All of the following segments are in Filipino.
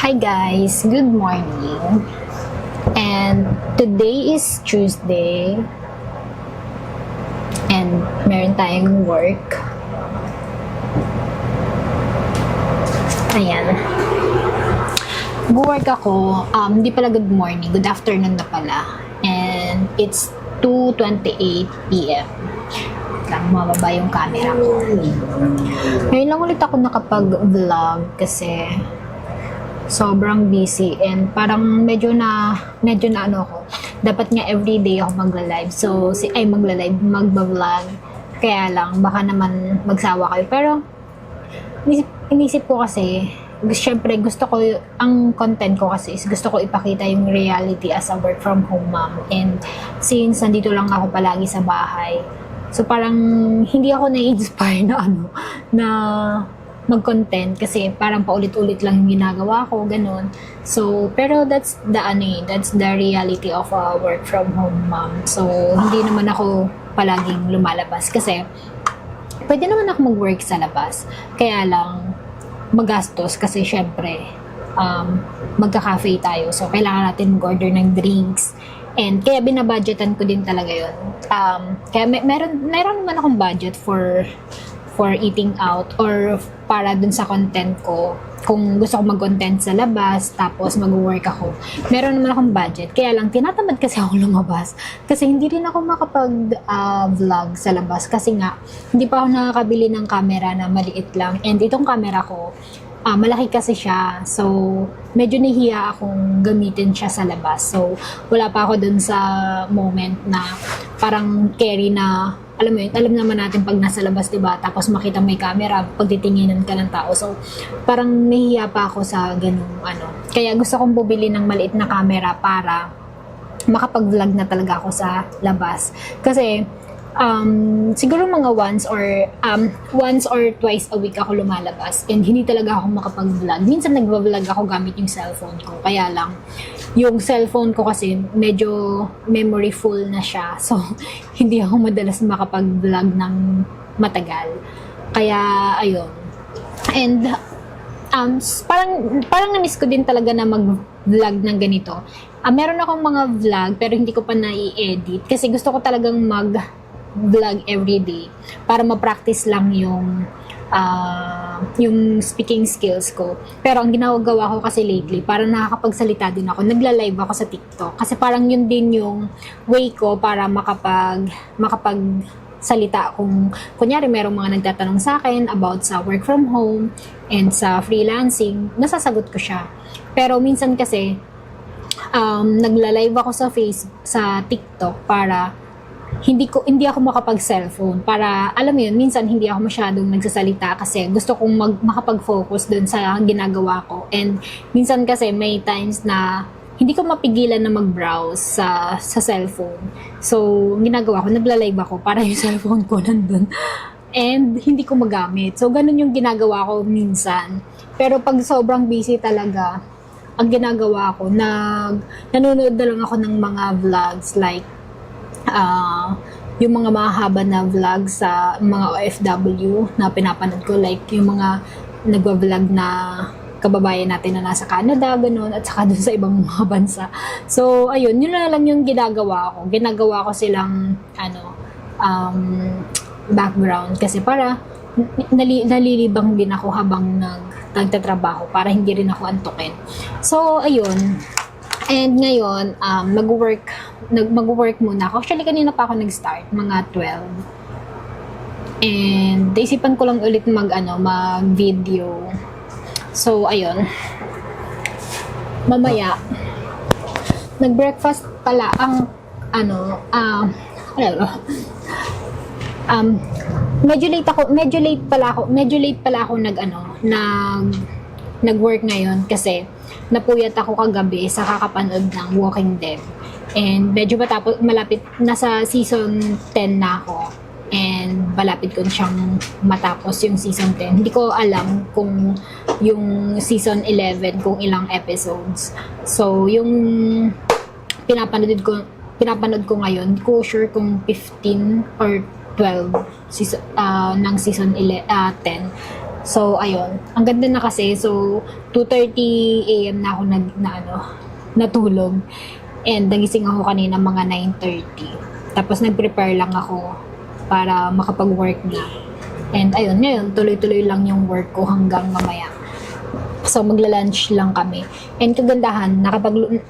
Hi guys, good morning. And today is Tuesday. And meron tayong work. Ayan. Work ako, hindi pala good morning, good afternoon na pala. And it's 2:28 p.m. Lang mababa yung camera ko. Ngayon lang ulit ako nakapag-vlog kasi sobrang busy and parang medyo na ano ako. Dapat nga everyday ako magla-live. So, magba-vlog. Kaya lang, baka naman magsawa kayo. Pero, inisip ko kasi, syempre gusto ko, ang content ko kasi is gusto ko ipakita yung reality as a work from home mom. And since nandito lang ako palagi sa bahay, so parang hindi ako na-inspire na mag-content kasi parang paulit-ulit lang yung ginagawa ko, ganun. So, pero that's the reality of a work from home mom. So, hindi naman ako palaging lumalabas kasi pwede naman ako mag-work sa labas. Kaya lang, magastos kasi syempre, magka-cafe tayo. So, kailangan natin mag-order ng drinks. And kaya binabudgetan ko din talaga yun. Kaya meron naman akong budget for eating out or para dun sa content ko. Kung gusto ko mag-content sa labas, tapos mag-work ako, meron naman akong budget. Kaya lang, tinatamad kasi ako lumabas. Kasi hindi rin ako makapag-vlog sa labas. Kasi nga, hindi pa ako nakakabili ng camera na maliit lang. And itong camera ko, malaki kasi siya. So, medyo nahihiya akong gamitin siya sa labas. So, wala pa ako dun sa moment na parang carry na, alam mo yun, alam naman natin pag nasa labas, diba? Tapos makita may camera, pagtitinginan ka ng tao. So, parang nahihiya pa ako sa ganung Kaya gusto kong bumili ng maliit na camera para makapag-vlog na talaga ako sa labas. Kasi, siguro mga once or twice a week ako lumalabas and hindi talaga ako makapag-vlog. Minsan nagva-vlog ako gamit yung cellphone ko. Kaya lang, yung cellphone ko kasi medyo memory full na siya. So, hindi ako madalas makapag-vlog ng matagal. Kaya, ayun. And, parang na-miss ko din talaga na mag-vlog ng ganito. Meron akong mga vlog pero hindi ko pa na-i-edit kasi gusto ko talagang mag-vlog everyday para ma-practice lang yung speaking skills ko. Pero ang ginagawa ko kasi lately, parang nakakapagsalita din ako. Nagla-live ako sa TikTok. Kasi parang yun din yung way ko para makapagsalita kung kunyari merong mga nagtatanong sa akin about sa work from home and sa freelancing, nasasagot ko siya. Pero minsan kasi nagla-live ako sa TikTok para hindi ako makapag-cellphone para, alam mo yun, minsan hindi ako masyadong nagsasalita kasi gusto kong makapag-focus dun sa ginagawa ko. And minsan kasi may times na hindi ko mapigilan na mag-browse sa cellphone. So, ginagawa ko, nagla-live ako para yung cellphone ko nandun. And hindi ko magamit. So, ganun yung ginagawa ko minsan. Pero pag sobrang busy talaga, ang ginagawa ko, nanonood na lang ako ng mga vlogs like yung mga mahaba na vlog sa mga OFW na pinapanood ko, like yung mga nagwa-vlog na kababayan natin na nasa Canada, ganun, at saka dun sa ibang mga bansa. So, ayun, yun na lang yung ginagawa ko. Ginagawa ko silang, background kasi para nalilibang din ako habang nagtatrabaho para hindi rin ako antukin. So, ayun. And ngayon, mag-work muna ako. Actually, kanina pa ako nag-start, mga 12. And, naisipan ko lang ulit mag-video. So, ayun. Mamaya, nag-breakfast pala medyo late pala ako nag-work ngayon kasi napuyat ako kagabi sa kakapanood ng Walking Dead. And medyo malapit, nasa season 10 na ako. And malapit ko siyang matapos yung season 10. Hindi ko alam kung yung season 11 kung ilang episodes. So, yung pinapanood ko ngayon, ko sure kung 15 or 12 ng season 10. So, ayun. Ang ganda na kasi. So, 2:30 a.m. na ako natulog. And nagising ako kanina mga 9:30. Tapos nag-prepare lang ako para makapag-work na. And ayun, ngayon, tuloy-tuloy lang yung work ko hanggang mamaya. So, magla-lunch lang kami. And kagandahan,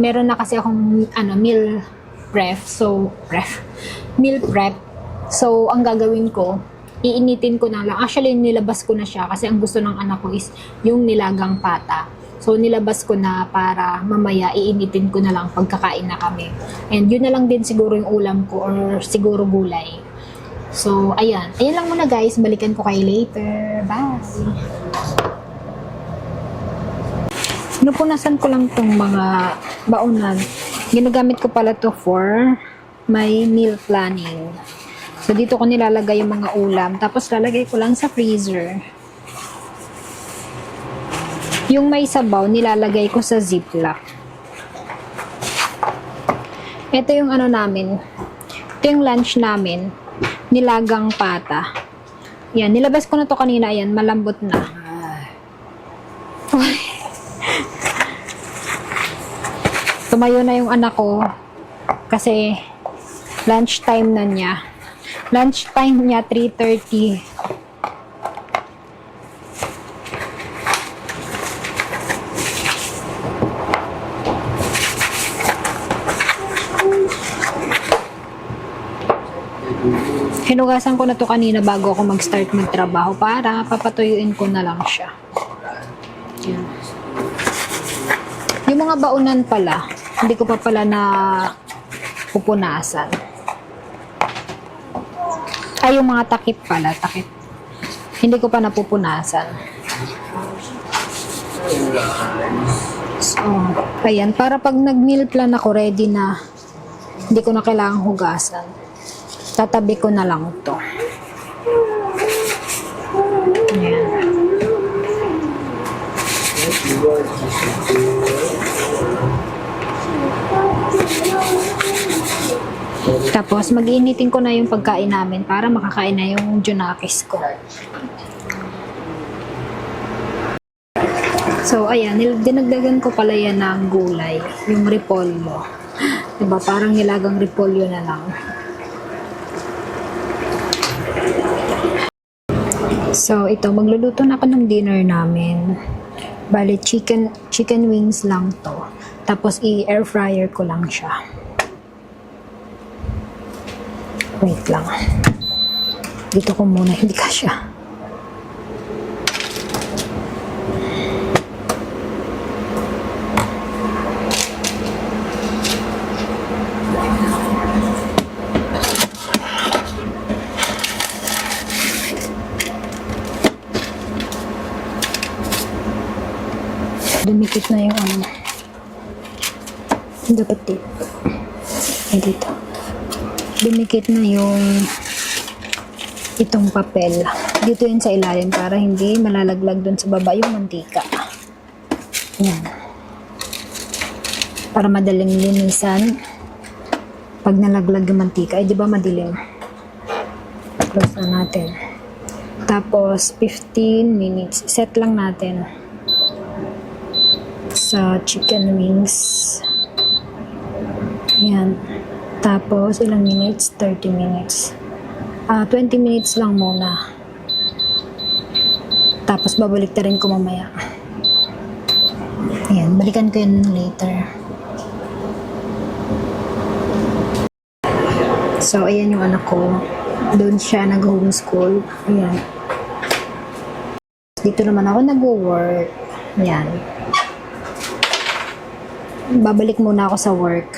meron na kasi akong meal prep. Meal prep. So, ang gagawin ko, iinitin ko na lang. Actually, nilabas ko na siya kasi ang gusto ng anak ko is yung nilagang pata. So, nilabas ko na para mamaya iinitin ko na lang pagkakain na kami. And yun na lang din siguro yung ulam ko or siguro gulay. So, ayan. Ayan lang muna guys. Balikan ko kayo later. Bye! Pinupunasan ko lang tong mga baonan. Ginagamit ko pala to for my meal planning. So, dito ko nilalagay yung mga ulam. Tapos, lalagay ko lang sa freezer. Yung may sabaw, nilalagay ko sa ziplock. Ito yung namin. Ito yung lunch namin. Nilagang pata. Yan, nilabas ko na to kanina. Yan, malambot na. Tumayo na yung anak ko. Kasi, lunch time na niya. Lunch time niya, 3:30. Hinugasan ko na to kanina bago ako mag-start magtrabaho para papatuyuin ko na lang siya. Yan. Yung mga baonan pala, hindi ko pa pala na pupunasan. Ay, yung mga takip pala, takip. Hindi ko pa napupunasan. So, ayan. Para pag nag-meal plan ako, ready na. Hindi ko na kailangang hugasan. Tatabi ko na lang ito. Ayan. Tapos, mag-iinitin ko na yung pagkain namin para makakain na yung junakis ko. So, ayan. Dinagdagan ko pala yan ng gulay. Yung repolyo. Diba? Parang nilagang repolyo na lang. So, ito. Magluluto na ako ng dinner namin. Bale, chicken wings lang to. Tapos, i-air fryer ko lang siya. Wait lang. Dito ko muna, hindi kasya. Dumikit na yung dapat dito. Ay, dito. Dumikit na yung itong papel. Dito yun sa ilalim para hindi malalaglag dun sa baba yung mantika. Yan. Para madaling linisan. Pag nalaglag yung mantika, di ba madilim? Close na natin. Tapos, 15 minutes. Set lang natin sa chicken wings. Yan. Tapos, ilang minutes? 30 minutes. 20 minutes lang muna. Tapos, babalik na rin ko mamaya. Ayan, balikan ko yun later. So, ayan yung anak ko. Doon siya nag-homeschool. Ayan. Dito naman ako nag-work. Ayan. Babalik muna ako sa work.